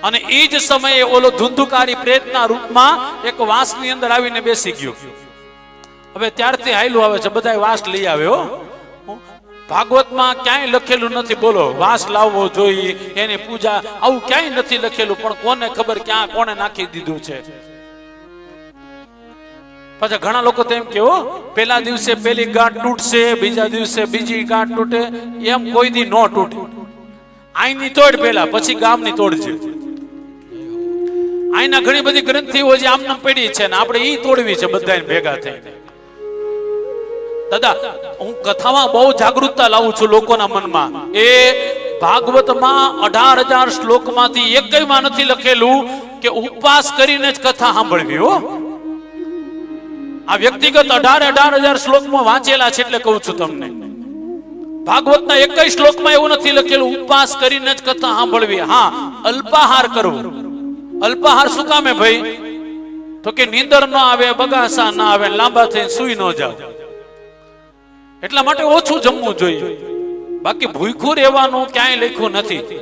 અને એ જ સમયે ઓલો ધુંધુકારી પ્રેતના રૂપમાં એક વાંસની અંદર આવીને બેસી ગયો. હવે ત્યારથી હાયલું આવે છે, બધા વાંસ લઈ આવ્યો. ભાગવતમાં ક્યાંય લખેલું નથી, બોલો વાંસ લાવવો જોઈએ, એની પૂજા, આવું ક્યાંય નથી લખેલું. પણ કોને ખબર ક્યાં કોને નાખી દીધું છે. પાછા ઘણા લોકો તો એમ કેવો પેલા દિવસે પેલી ગાંઠ તૂટશે, બીજા દિવસે બીજી ગાંઠ તૂટે, એમ કોઈ દી નો તૂટે. આઈની તોડ પેલા, પછી ગામની તોડજે. આઈના ઘણી બધી ગ્રંથિઓ જે આમનામ પડી છે ને આપણે ઈ તોડવી છે બધાને ભેગા થઈને. દાદા હું કથામાં બહુ જાગૃતતા લાવું છું લોકોના મનમાં. એ ભાગવતમાં 18,000 શ્લોકમાંથી એકયમાં નથી લખેલું કે ઉપવાસ કરીને જ કથા સાંભળવી. હો, આ વ્યક્તિગત 18,000 શ્લોકમાં વાંચેલા છે એટલે કહું છું તમને. ભાગવતના 21 શ્લોકમાં એવું નથી લખેલું ઉપવાસ કરીને જ કથા સાંભળવી. હા, અલ્પાહાર કરવો. અલ્પાહાર શું કામે ભાઈ? તો કે નીંદર ન આવે, બગાસા ના આવે, લાંબા થઈને સુઈ ન જાવ, એટલા માટે ઓછું જમવું જોઈએ. બાકી ભૂખ્યું રહેવાનું ક્યાંય લખ્યું નથી.